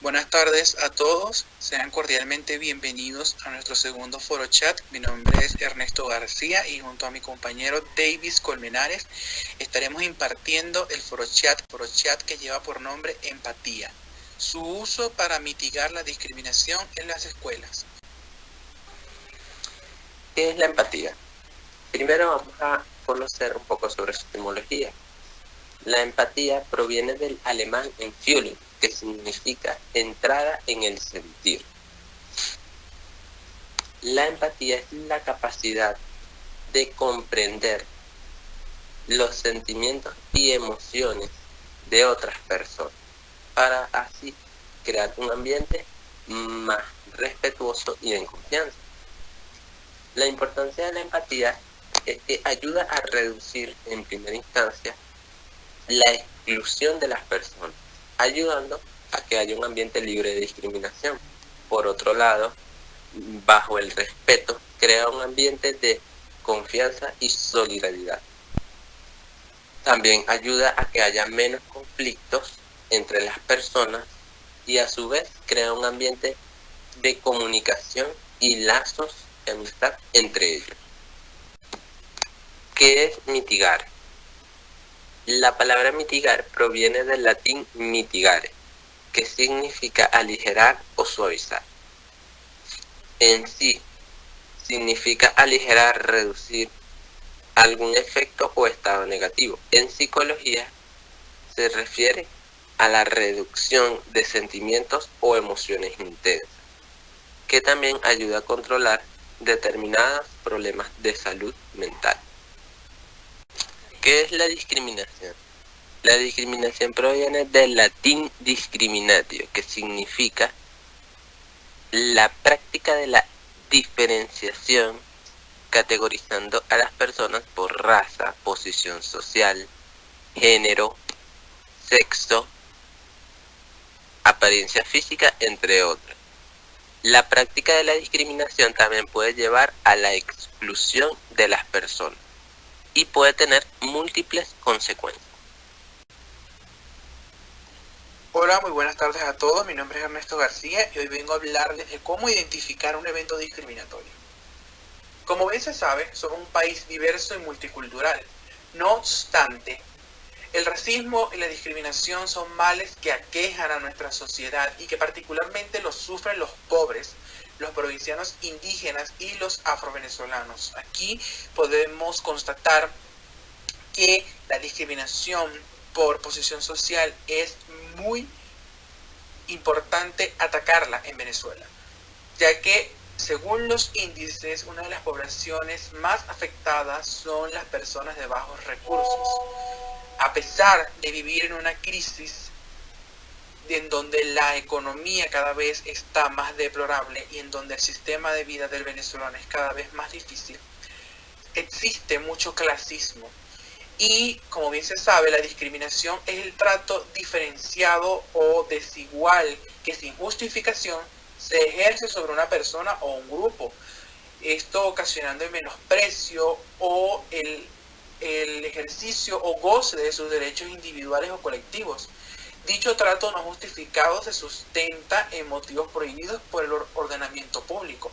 Buenas tardes a todos, sean cordialmente bienvenidos a nuestro segundo foro chat. Mi nombre es Ernesto García y junto a mi compañero Davis Colmenares estaremos impartiendo el foro chat que lleva por nombre Empatía, su uso para mitigar la discriminación en las escuelas. ¿Qué es la empatía? Primero vamos a conocer un poco sobre su etimología. La empatía proviene del alemán Empfühlung, que significa entrada en el sentir. La empatía es la capacidad de comprender los sentimientos y emociones de otras personas para así crear un ambiente más respetuoso y en confianza. La importancia de la empatía es que ayuda a reducir en primera instancia la exclusión de las personas, ayudando a que haya un ambiente libre de discriminación. Por otro lado, bajo el respeto, crea un ambiente de confianza y solidaridad. También ayuda a que haya menos conflictos entre las personas y a su vez crea un ambiente de comunicación y lazos de amistad entre ellos. ¿Qué es mitigar? La palabra mitigar proviene del latín mitigare, que significa aligerar o suavizar. En sí, significa aligerar, reducir algún efecto o estado negativo. En psicología se refiere a la reducción de sentimientos o emociones intensas, que también ayuda a controlar determinados problemas de salud mental. ¿Qué es la discriminación? La discriminación proviene del latín discriminatio, que significa la práctica de la diferenciación, categorizando a las personas por raza, posición social, género, sexo, apariencia física, entre otros. La práctica de la discriminación también puede llevar a la exclusión de las personas y puede tener múltiples consecuencias. Hola, muy buenas tardes a todos, mi nombre es Ernesto García y hoy vengo a hablarles de cómo identificar un evento discriminatorio. Como bien se sabe, somos un país diverso y multicultural. No obstante, el racismo y la discriminación son males que aquejan a nuestra sociedad y que particularmente los sufren los pobres, los provincianos indígenas y los afrovenezolanos. Aquí podemos constatar que la discriminación por posición social es muy importante atacarla en Venezuela, ya que según los índices, una de las poblaciones más afectadas son las personas de bajos recursos. A pesar de vivir en una crisis en donde la economía cada vez está más deplorable y en donde el sistema de vida del venezolano es cada vez más difícil, existe mucho clasismo. Y como bien se sabe, la discriminación es el trato diferenciado o desigual que sin justificación se ejerce sobre una persona o un grupo, esto ocasionando el menosprecio o el ejercicio o goce de sus derechos individuales o colectivos. Dicho trato no justificado se sustenta en motivos prohibidos por el ordenamiento público.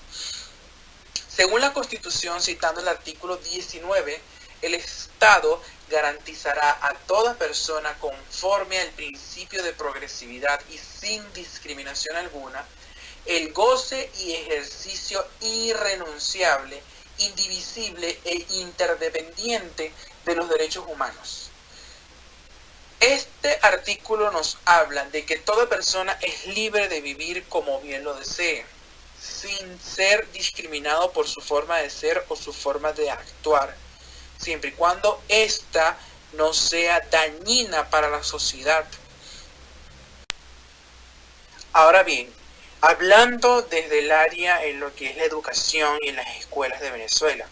Según la Constitución, citando el artículo 19, el Estado garantizará a toda persona conforme al principio de progresividad y sin discriminación alguna el goce y ejercicio irrenunciable, indivisible e interdependiente de los derechos humanos. Este artículo nos habla de que toda persona es libre de vivir como bien lo desee, sin ser discriminado por su forma de ser o su forma de actuar, siempre y cuando ésta no sea dañina para la sociedad. Ahora bien, hablando desde el área en lo que es la educación y en las escuelas de Venezuela,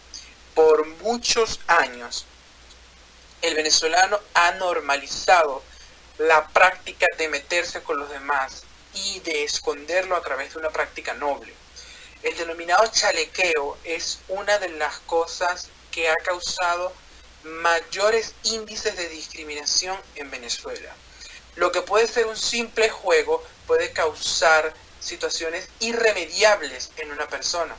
por muchos años el venezolano ha normalizado la práctica de meterse con los demás y de esconderlo a través de una práctica noble. El denominado chalequeo es una de las cosas que ha causado mayores índices de discriminación en Venezuela. Lo que puede ser un simple juego puede causar situaciones irremediables en una persona.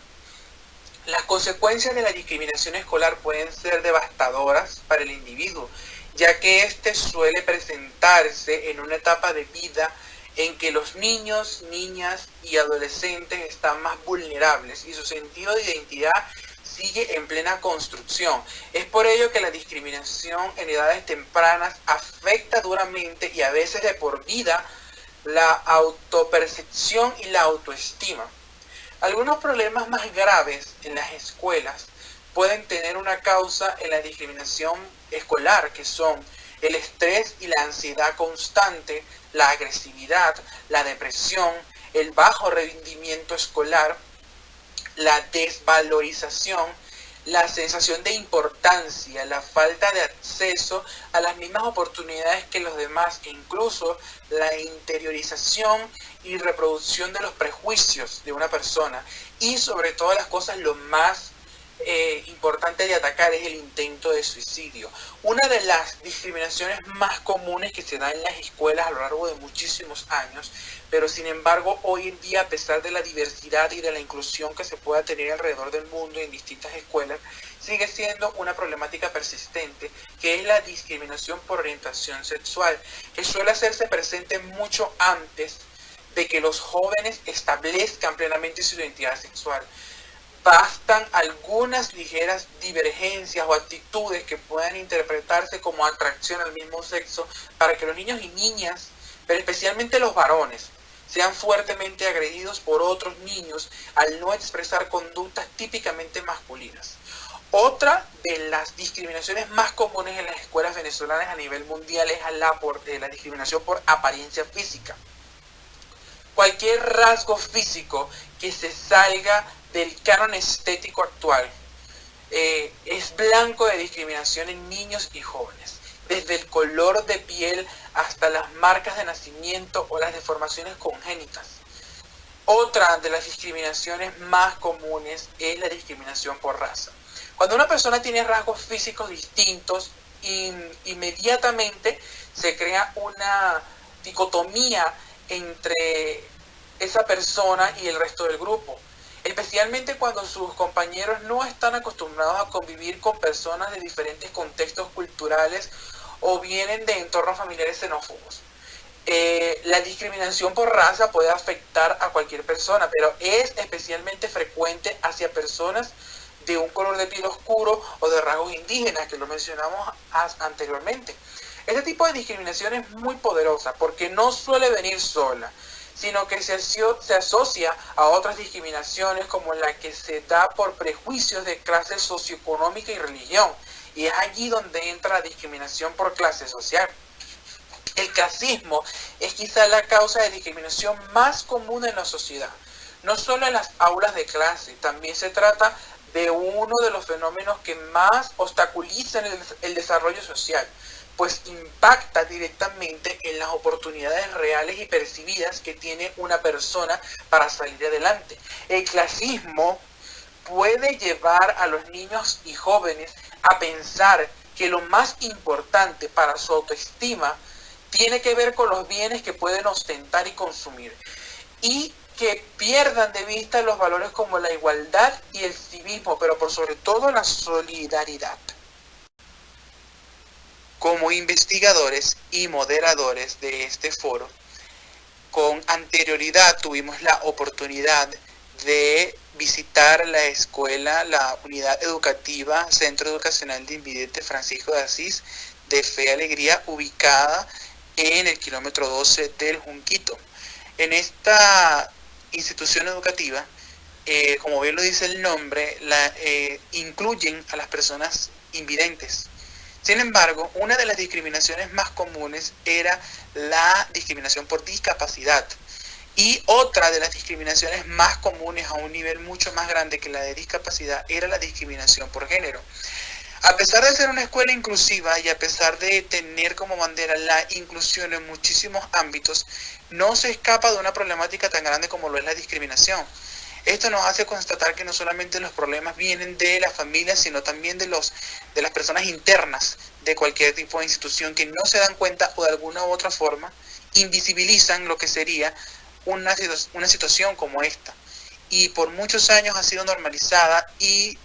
Las consecuencias de la discriminación escolar pueden ser devastadoras para el individuo, ya que éste suele presentarse en una etapa de vida en que los niños, niñas y adolescentes están más vulnerables y su sentido de identidad sigue en plena construcción. Es por ello que la discriminación en edades tempranas afecta duramente y a veces de por vida la autopercepción y la autoestima. Algunos problemas más graves en las escuelas pueden tener una causa en la discriminación escolar, que son el estrés y la ansiedad constante, la agresividad, la depresión, el bajo rendimiento escolar, la desvalorización, la sensación de importancia, la falta de acceso a las mismas oportunidades que los demás, e incluso la interiorización y reproducción de los prejuicios de una persona. Y sobre todas las cosas, lo más importante de atacar es el intento de suicidio. Una de las discriminaciones más comunes que se da en las escuelas a lo largo de muchísimos años, pero sin embargo hoy en día, a pesar de la diversidad y de la inclusión que se pueda tener alrededor del mundo en distintas escuelas, sigue siendo una problemática persistente, que es la discriminación por orientación sexual, que suele hacerse presente mucho antes de que los jóvenes establezcan plenamente su identidad sexual. Bastan algunas ligeras divergencias o actitudes que puedan interpretarse como atracción al mismo sexo para que los niños y niñas, pero especialmente los varones, sean fuertemente agredidos por otros niños al no expresar conductas típicamente masculinas. Otra de las discriminaciones más comunes en las escuelas venezolanas a nivel mundial es la discriminación por apariencia física. Cualquier rasgo físico que se salga del canon estético actual es blanco de discriminación en niños y jóvenes, desde el color de piel hasta las marcas de nacimiento o las deformaciones congénitas. Otra de las discriminaciones más comunes es la discriminación por raza. Cuando una persona tiene rasgos físicos distintos, inmediatamente se crea una dicotomía entre esa persona y el resto del grupo, especialmente cuando sus compañeros no están acostumbrados a convivir con personas de diferentes contextos culturales o vienen de entornos familiares xenófobos. La discriminación por raza puede afectar a cualquier persona, pero es especialmente frecuente hacia personas de un color de piel oscuro o de rasgos indígenas, que lo mencionamos anteriormente. Este tipo de discriminación es muy poderosa porque no suele venir sola, sino que se asocia a otras discriminaciones como la que se da por prejuicios de clase socioeconómica y religión. Y es allí donde entra la discriminación por clase social. El clasismo es quizá la causa de discriminación más común en la sociedad. No solo en las aulas de clase, también se trata de uno de los fenómenos que más obstaculizan el desarrollo social, pues impacta directamente en las oportunidades reales y percibidas que tiene una persona para salir adelante. El clasismo puede llevar a los niños y jóvenes a pensar que lo más importante para su autoestima tiene que ver con los bienes que pueden ostentar y consumir, y que pierdan de vista los valores como la igualdad y el civismo, pero por sobre todo la solidaridad. Como investigadores y moderadores de este foro, con anterioridad tuvimos la oportunidad de visitar la escuela, la unidad educativa Centro Educacional de Invidente Francisco de Asís de Fe y Alegría, ubicada en el kilómetro 12 del Junquito. En esta institución educativa, como bien lo dice el nombre, incluyen a las personas invidentes. Sin embargo, una de las discriminaciones más comunes era la discriminación por discapacidad. Y otra de las discriminaciones más comunes a un nivel mucho más grande que la de discapacidad era la discriminación por género. A pesar de ser una escuela inclusiva y a pesar de tener como bandera la inclusión en muchísimos ámbitos, no se escapa de una problemática tan grande como lo es la discriminación. Esto nos hace constatar que no solamente los problemas vienen de la familia, sino también de las personas internas de cualquier tipo de institución que no se dan cuenta o de alguna u otra forma invisibilizan lo que sería una situación como esta. Y por muchos años ha sido normalizada y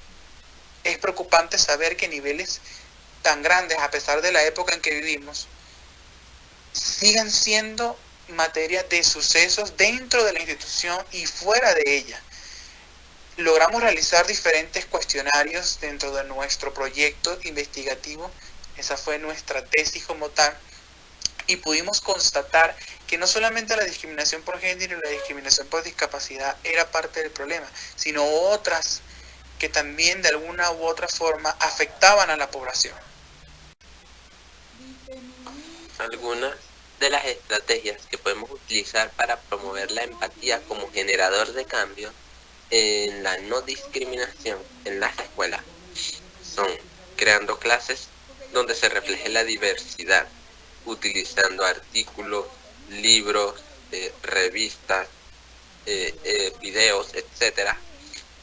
es preocupante saber que niveles tan grandes, a pesar de la época en que vivimos, sigan siendo materia de sucesos dentro de la institución y fuera de ella. Logramos realizar diferentes cuestionarios dentro de nuestro proyecto investigativo, esa fue nuestra tesis como tal, y pudimos constatar que no solamente la discriminación por género y la discriminación por discapacidad era parte del problema, sino otras que también de alguna u otra forma afectaban a la población. Algunas de las estrategias que podemos utilizar para promover la empatía como generador de cambio en la no discriminación en las escuelas son creando clases donde se refleje la diversidad, utilizando artículos, libros, revistas, videos, etcétera,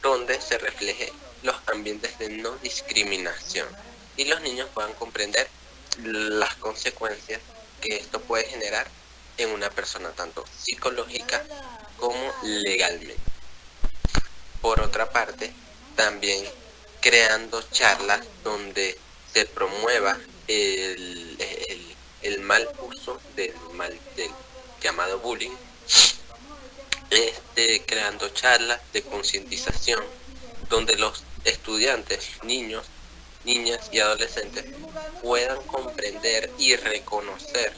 donde se refleje los ambientes de no discriminación y los niños puedan comprender las consecuencias que esto puede generar en una persona tanto psicológica como legalmente. Por otra parte, también creando charlas donde se promueva el mal uso del llamado bullying, creando charlas de concientización donde los estudiantes, niños, niñas y adolescentes puedan comprender y reconocer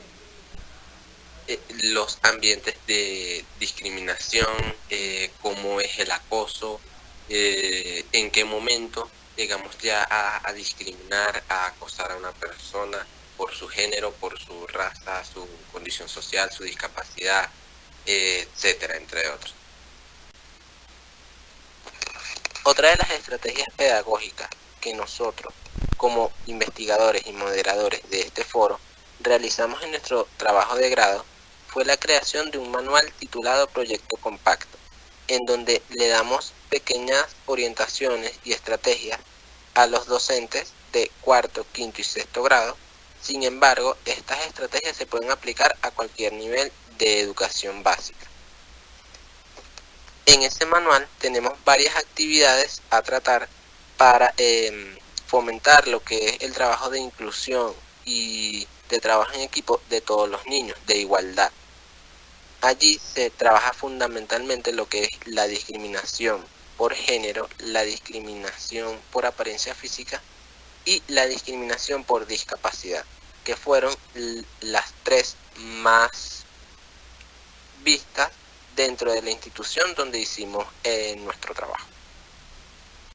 los ambientes de discriminación, cómo es el acoso, en qué momento llegamos ya a discriminar, a acosar a una persona por su género, por su raza, su condición social, su discapacidad, etcétera, entre otros. Otra de las estrategias pedagógicas que nosotros, como investigadores y moderadores de este foro, realizamos en nuestro trabajo de grado fue la creación de un manual titulado Proyecto Compacto, en donde le damos pequeñas orientaciones y estrategias a los docentes de cuarto, quinto y sexto grado. Sin embargo, estas estrategias se pueden aplicar a cualquier nivel de educación básica. En ese manual tenemos varias actividades a tratar para fomentar lo que es el trabajo de inclusión y de trabajo en equipo de todos los niños, de igualdad. Allí se trabaja fundamentalmente lo que es la discriminación por género, la discriminación por apariencia física y la discriminación por discapacidad, que fueron las tres más vistas dentro de la institución donde hicimos nuestro trabajo.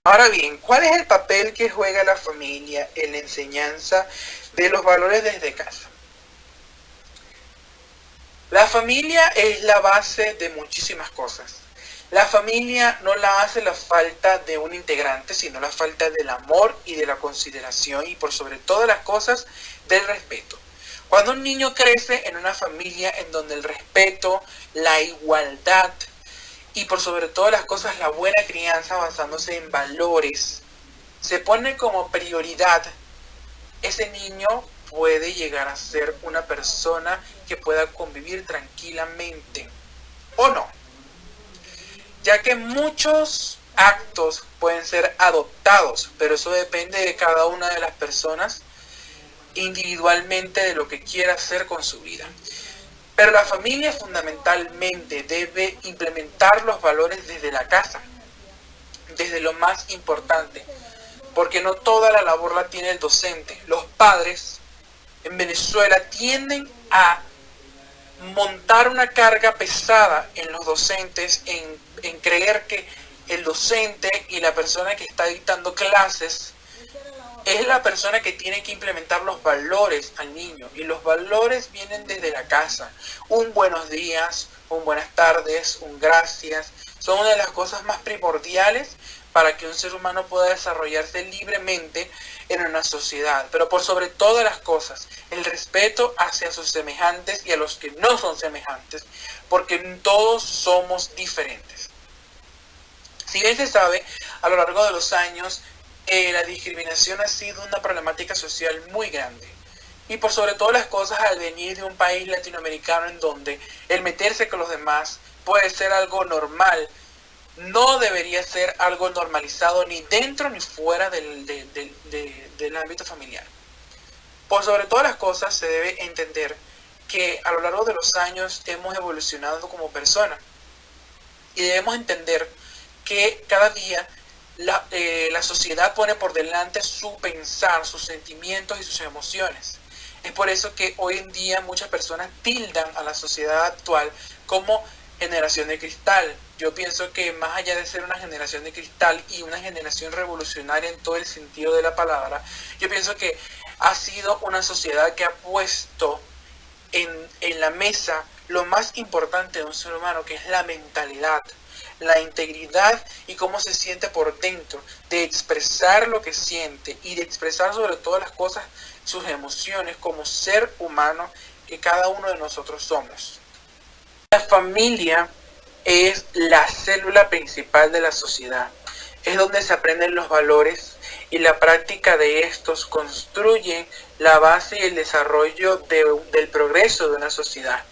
Ahora bien, ¿cuál es el papel que juega la familia en la enseñanza de los valores desde casa? La familia es la base de muchísimas cosas. La familia no la hace la falta de un integrante, sino la falta del amor y de la consideración y por sobre todas las cosas del respeto. Cuando un niño crece en una familia en donde el respeto, la igualdad y por sobre todas las cosas la buena crianza basándose en valores se pone como prioridad, ese niño puede llegar a ser una persona que pueda convivir tranquilamente o no, ya que muchos actos pueden ser adoptados, pero eso depende de cada una de las personas individualmente de lo que quiera hacer con su vida. Pero la familia fundamentalmente debe implementar los valores desde la casa, desde lo más importante, porque no toda la labor la tiene el docente. Los padres en Venezuela tienden a montar una carga pesada en los docentes, en creer que el docente y la persona que está dictando clases es la persona que tiene que implementar los valores al niño, y los valores vienen desde la casa. Un buenos días, un buenas tardes, un gracias, son una de las cosas más primordiales para que un ser humano pueda desarrollarse libremente en una sociedad. Pero por sobre todas las cosas, el respeto hacia sus semejantes y a los que no son semejantes, porque todos somos diferentes. Si bien se sabe, a lo largo de los años, la discriminación ha sido una problemática social muy grande. Y por sobre todas las cosas, al venir de un país latinoamericano en donde el meterse con los demás puede ser algo normal, no debería ser algo normalizado ni dentro ni fuera del ámbito familiar. Por sobre todas las cosas, se debe entender que a lo largo de los años hemos evolucionado como personas y debemos entender que cada día la sociedad pone por delante su pensar, sus sentimientos y sus emociones. Es por eso que hoy en día muchas personas tildan a la sociedad actual como generación de cristal. Yo pienso que más allá de ser una generación de cristal y una generación revolucionaria en todo el sentido de la palabra, yo pienso que ha sido una sociedad que ha puesto en la mesa lo más importante de un ser humano, que es la mentalidad, la integridad y cómo se siente por dentro, de expresar lo que siente y de expresar sobre todas las cosas sus emociones como ser humano que cada uno de nosotros somos. La familia es la célula principal de la sociedad, es donde se aprenden los valores y la práctica de estos construye la base y el desarrollo del progreso de una sociedad.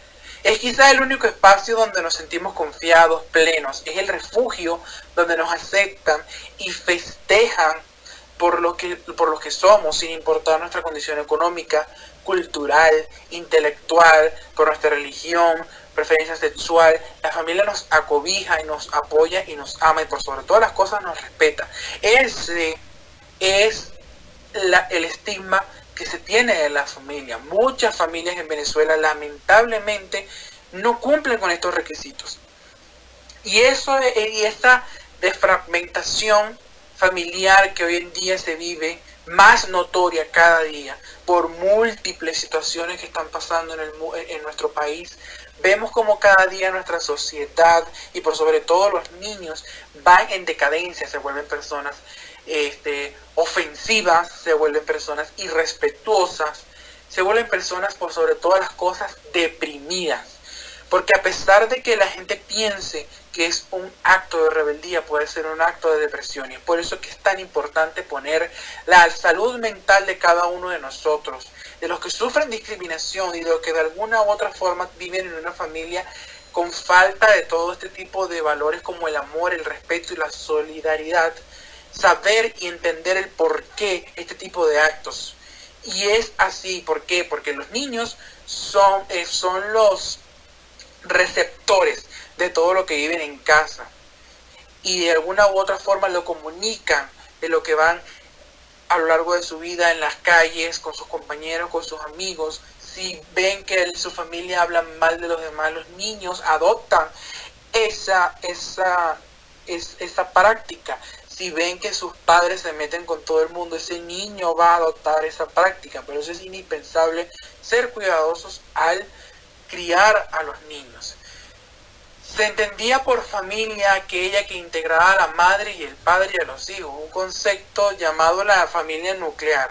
Es quizá el único espacio donde nos sentimos confiados, plenos. Es el refugio donde nos aceptan y festejan por lo que somos, sin importar nuestra condición económica, cultural, intelectual, por nuestra religión, preferencia sexual. La familia nos acobija y nos apoya y nos ama y por sobre todas las cosas nos respeta. Ese es el estigma que se tiene de la familia. Muchas familias en Venezuela lamentablemente no cumplen con estos requisitos. Y esta desfragmentación familiar que hoy en día se vive, más notoria cada día, por múltiples situaciones que están pasando en nuestro país, vemos como cada día nuestra sociedad y por sobre todo los niños van en decadencia, se vuelven personas ofensivas, se vuelven personas irrespetuosas, se vuelven personas por sobre todas las cosas deprimidas. Porque a pesar de que la gente piense que es un acto de rebeldía, puede ser un acto de depresión. Y es por eso que es tan importante poner la salud mental de cada uno de nosotros, de los que sufren discriminación y de los que de alguna u otra forma viven en una familia con falta de todo este tipo de valores como el amor, el respeto y la solidaridad. Saber y entender el por qué este tipo de actos. Y es así, ¿por qué? Porque los niños son los receptores de todo lo que viven en casa y de alguna u otra forma lo comunican de lo que van a lo largo de su vida en las calles, con sus compañeros, con sus amigos. Si ven que su familia habla mal de los demás, los niños adoptan esa práctica. Si ven que sus padres se meten con todo el mundo, ese niño va a adoptar esa práctica. Pero eso es indispensable, ser cuidadosos al criar a los niños. Se entendía por familia aquella que integraba a la madre y el padre y a los hijos, un concepto llamado la familia nuclear.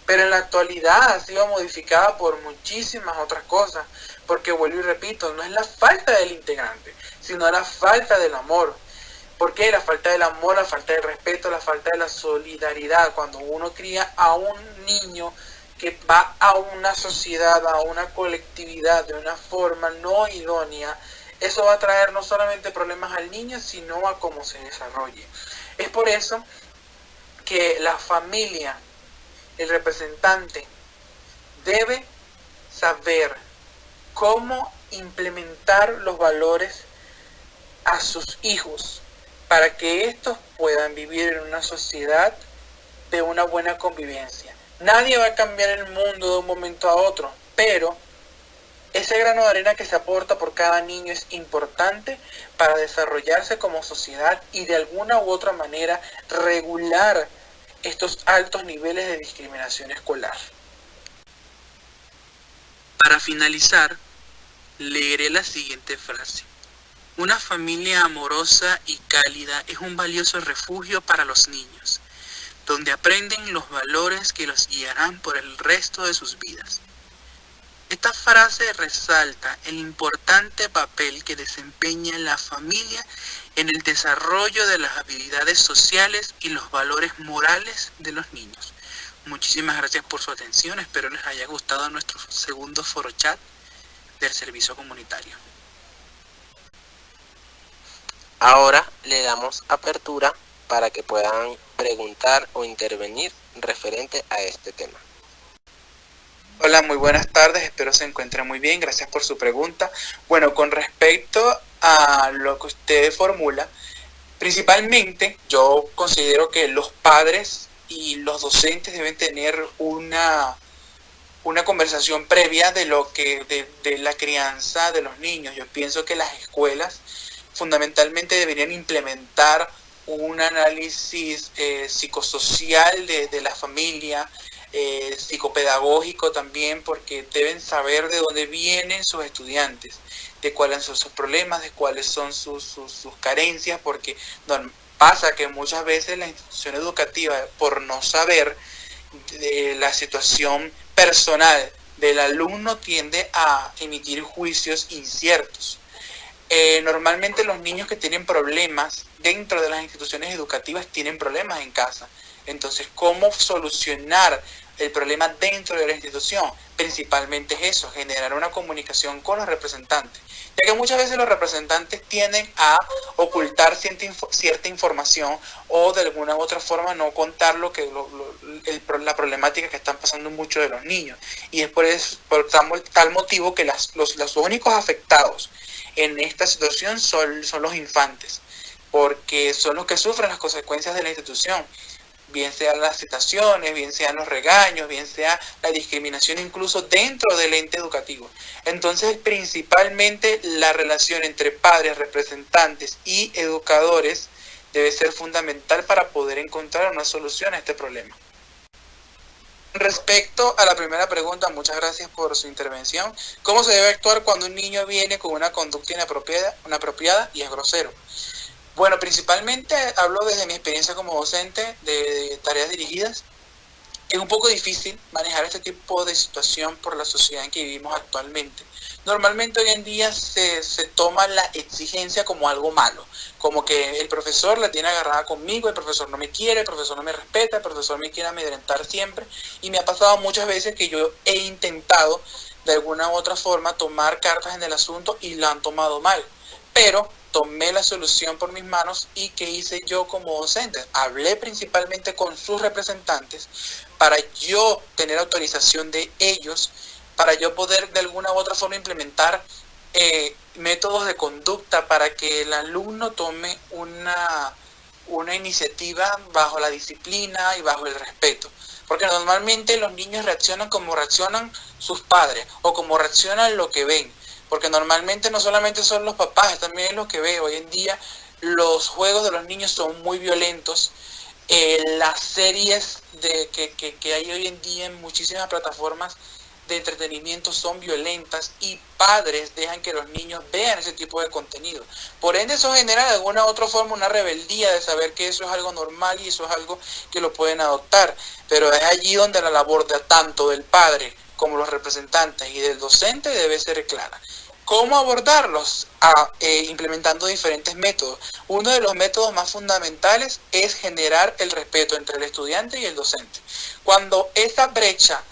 Pero en la actualidad ha sido modificada por muchísimas otras cosas, porque vuelvo y repito, no es la falta del integrante, sino la falta del amor. ¿Por qué? La falta del amor, la falta del respeto, la falta de la solidaridad. Cuando uno cría a un niño que va a una sociedad, a una colectividad de una forma no idónea, eso va a traer no solamente problemas al niño, sino a cómo se desarrolle. Es por eso que la familia, el representante, debe saber cómo implementar los valores a sus hijos para que estos puedan vivir en una sociedad de una buena convivencia. Nadie va a cambiar el mundo de un momento a otro, pero ese grano de arena que se aporta por cada niño es importante para desarrollarse como sociedad y de alguna u otra manera regular estos altos niveles de discriminación escolar. Para finalizar, leeré la siguiente frase. Una familia amorosa y cálida es un valioso refugio para los niños, donde aprenden los valores que los guiarán por el resto de sus vidas. Esta frase resalta el importante papel que desempeña la familia en el desarrollo de las habilidades sociales y los valores morales de los niños, Muchísimas gracias por su atención, espero les haya gustado nuestro segundo foro chat del servicio comunitario. Ahora le damos apertura para que puedan preguntar o intervenir referente a este tema. Hola, muy buenas tardes, espero se encuentren muy bien, gracias por su pregunta. Bueno, con respecto a lo que usted formula, principalmente yo considero que los padres y los docentes deben tener una conversación previa de lo que de la crianza de los niños. Yo pienso que las escuelas fundamentalmente deberían implementar un análisis psicosocial de la familia, psicopedagógico también, porque deben saber de dónde vienen sus estudiantes, de cuáles son sus problemas, de cuáles son sus carencias, porque pasa que muchas veces la institución educativa, por no saber de la situación personal del alumno, tiende a emitir juicios inciertos. Normalmente los niños que tienen problemas dentro de las instituciones educativas tienen problemas en casa. Entonces, ¿cómo solucionar el problema dentro de la institución? Principalmente es eso, generar una comunicación con los representantes. Ya que muchas veces los representantes tienden a ocultar cierta información o de alguna u otra forma no contar la problemática que están pasando muchos de los niños. Y es por tal motivo que los únicos afectados en esta situación son los infantes, porque son los que sufren las consecuencias de la institución, bien sean las citaciones, bien sean los regaños, bien sea la discriminación incluso dentro del ente educativo. Entonces, principalmente la relación entre padres, representantes y educadores debe ser fundamental para poder encontrar una solución a este problema. Respecto a la primera pregunta, muchas gracias por su intervención. ¿Cómo se debe actuar cuando un niño viene con una conducta inapropiada y es grosero? Bueno, principalmente hablo desde mi experiencia como docente de tareas dirigidas. Es un poco difícil manejar este tipo de situación por la sociedad en que vivimos actualmente. Normalmente hoy en día se toma la exigencia como algo malo, como que el profesor la tiene agarrada conmigo, el profesor no me quiere, el profesor no me respeta, el profesor me quiere amedrentar siempre, y me ha pasado muchas veces que yo he intentado de alguna u otra forma tomar cartas en el asunto y la han tomado mal, pero tomé la solución por mis manos. ¿Y qué hice yo como docente? Hablé principalmente con sus representantes para yo tener autorización de ellos, para yo poder de alguna u otra forma implementar métodos de conducta para que el alumno tome una iniciativa bajo la disciplina y bajo el respeto. Porque normalmente los niños reaccionan como reaccionan sus padres o como reaccionan lo que ven. Porque normalmente no solamente son los papás, también es lo que veo. Hoy en día los juegos de los niños son muy violentos. Las series que hay hoy en día en muchísimas plataformas de entretenimiento son violentas y padres dejan que los niños vean ese tipo de contenido. Por ende, eso genera de alguna u otra forma una rebeldía de saber que eso es algo normal y eso es algo que lo pueden adoptar. Pero es allí donde la labor de tanto del padre como los representantes y del docente debe ser clara. ¿Cómo abordarlos? Implementando diferentes métodos. Uno de los métodos más fundamentales es generar el respeto entre el estudiante y el docente. Cuando esa brecha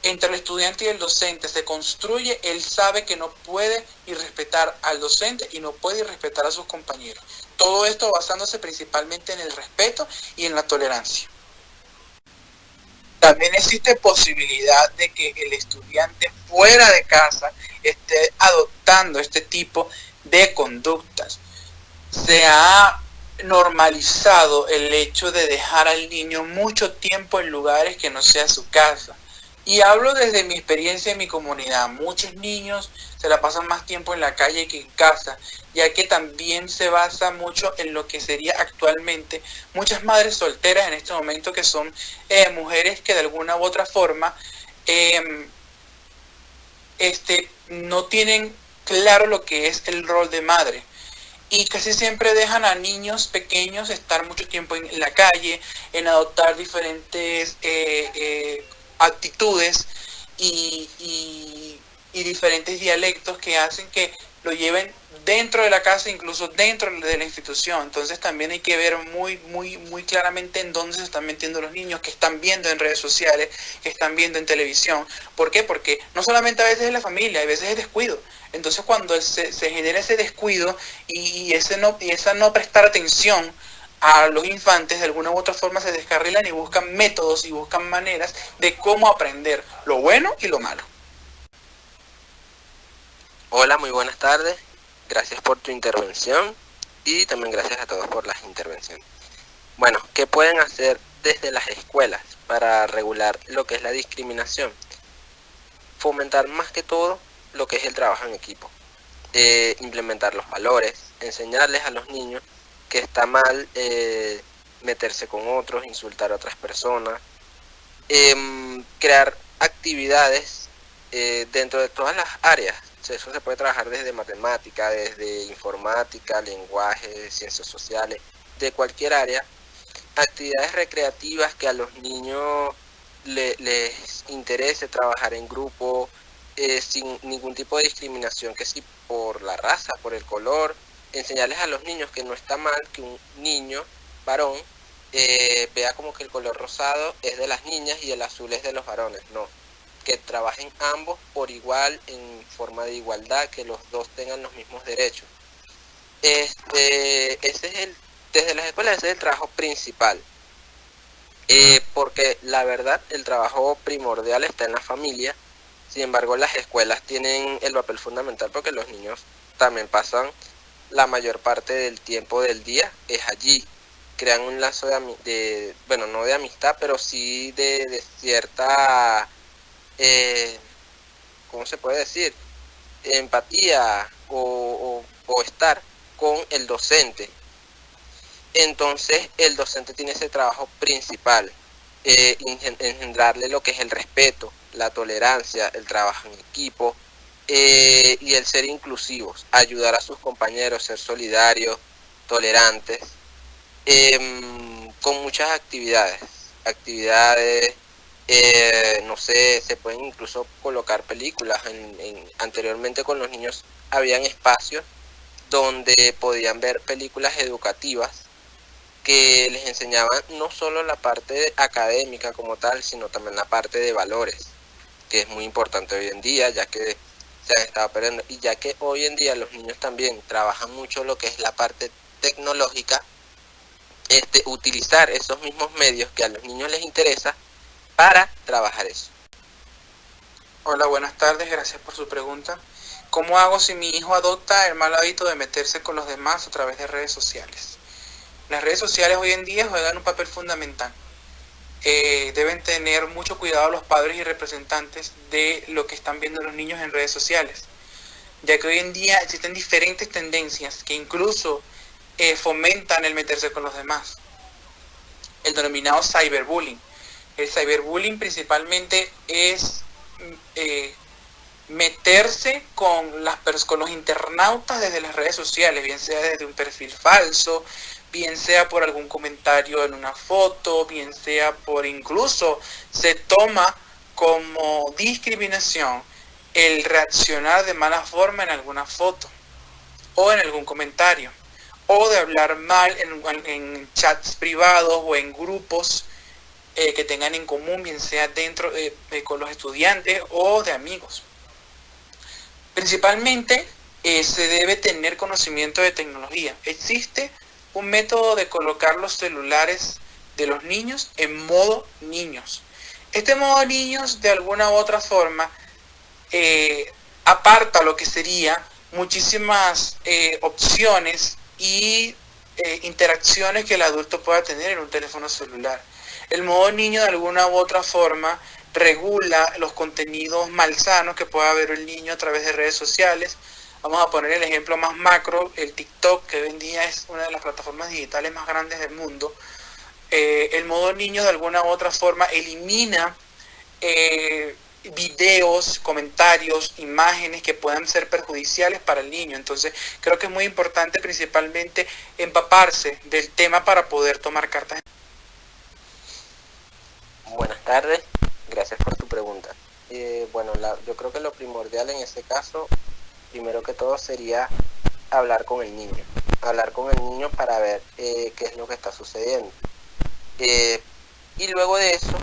entre el estudiante y el docente se construye, él sabe que no puede irrespetar al docente y no puede irrespetar a sus compañeros. Todo esto basándose principalmente en el respeto y en la tolerancia. También existe posibilidad de que el estudiante fuera de casa esté adoptando este tipo de conductas. Se ha normalizado el hecho de dejar al niño mucho tiempo en lugares que no sea su casa. Y hablo desde mi experiencia en mi comunidad. Muchos niños se la pasan más tiempo en la calle que en casa, ya que también se basa mucho en lo que sería actualmente muchas madres solteras en este momento, que son mujeres que de alguna u otra forma no tienen claro lo que es el rol de madre. Y casi siempre dejan a niños pequeños estar mucho tiempo en la calle, en adoptar diferentes actitudes y diferentes dialectos que hacen que lo lleven dentro de la casa, incluso dentro de la institución. Entonces también hay que ver muy claramente en dónde se están metiendo los niños, que están viendo en redes sociales, que están viendo en televisión. ¿Por qué? Porque no solamente a veces es la familia, a veces es descuido. Entonces cuando se genera ese descuido y esa no prestar atención a los infantes, de alguna u otra forma se descarrilan y buscan métodos y buscan maneras de cómo aprender lo bueno y lo malo. Hola, muy buenas tardes. Gracias por tu intervención y también gracias a todos por las intervenciones. Bueno, ¿qué pueden hacer desde las escuelas para regular lo que es la discriminación? Fomentar más que todo lo que es el trabajo en equipo. Implementar los valores, enseñarles a los niños que está mal meterse con otros, insultar a otras personas, crear actividades dentro de todas las áreas. Eso se puede trabajar desde matemática, desde informática, lenguaje, ciencias sociales, de cualquier área. Actividades recreativas que a los niños les interese trabajar en grupo, sin ningún tipo de discriminación, que si por la raza, por el color. Enseñarles a los niños que no está mal que un niño varón vea como que el color rosado es de las niñas y el azul es de los varones. No, que trabajen ambos por igual, en forma de igualdad, que los dos tengan los mismos derechos. Ese es desde las escuelas ese es el trabajo principal, porque la verdad el trabajo primordial está en la familia. Sin embargo, las escuelas tienen el papel fundamental porque los niños también pasan la mayor parte del tiempo del día es allí. Crean un lazo bueno, no de amistad, pero sí de cierta, ¿cómo se puede decir? Empatía o estar con el docente. Entonces, el docente tiene ese trabajo principal, engendrarle lo que es el respeto, la tolerancia, el trabajo en equipo, y el ser inclusivos, ayudar a sus compañeros, ser solidarios, tolerantes, con muchas actividades, no sé, se pueden incluso colocar películas. Anteriormente con los niños habían espacios donde podían ver películas educativas que les enseñaban no solo la parte académica como tal, sino también la parte de valores, que es muy importante hoy en día, ya que se han estado perdiendo, y ya que hoy en día los niños también trabajan mucho lo que es la parte tecnológica, utilizar esos mismos medios que a los niños les interesa para trabajar eso. Hola, buenas tardes, gracias por su pregunta. ¿Cómo hago si mi hijo adopta el mal hábito de meterse con los demás a través de redes sociales? Las redes sociales hoy en día juegan un papel fundamental. Deben tener mucho cuidado los padres y representantes de lo que están viendo los niños en redes sociales, ya que hoy en día existen diferentes tendencias que incluso fomentan el meterse con los demás. El denominado cyberbullying. El cyberbullying principalmente es meterse con los internautas desde las redes sociales, bien sea desde un perfil falso, bien sea por algún comentario en una foto, bien sea por incluso se toma como discriminación el reaccionar de mala forma en alguna foto o en algún comentario, o de hablar mal en chats privados o en grupos que tengan en común, bien sea dentro con los estudiantes o de amigos. Principalmente se debe tener conocimiento de tecnología. Existe un método de colocar los celulares de los niños en modo niños. Este modo niños de alguna u otra forma aparta lo que sería muchísimas opciones y interacciones que el adulto pueda tener en un teléfono celular. El modo niño de alguna u otra forma regula los contenidos malsanos que pueda ver el niño a través de redes sociales. Vamos a poner el ejemplo más macro, el TikTok, que hoy en día es una de las plataformas digitales más grandes del mundo. El modo niño de alguna u otra forma elimina videos, comentarios, imágenes que puedan ser perjudiciales para el niño. Entonces creo que es muy importante principalmente empaparse del tema para poder tomar cartas. Buenas tardes, gracias por tu pregunta. Bueno, yo creo que lo primordial en este caso primero que todo sería hablar con el niño. Hablar con el niño para ver qué es lo que está sucediendo. Y luego de eso,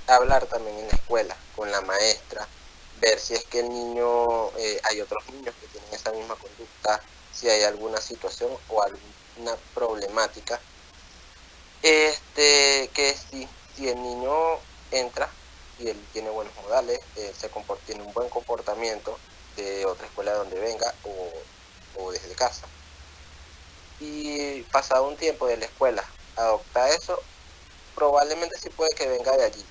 hablar también en la escuela, con la maestra, ver si es que el niño, hay otros niños que tienen esa misma conducta, si hay alguna situación o alguna problemática. Que si el niño entra y él tiene buenos modales, tiene un buen comportamiento de otra escuela donde venga o desde casa. Y pasado un tiempo de la escuela adopta eso, probablemente sí puede que venga de allí,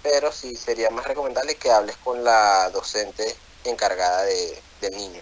pero sí sería más recomendable que hables con la docente encargada del niño.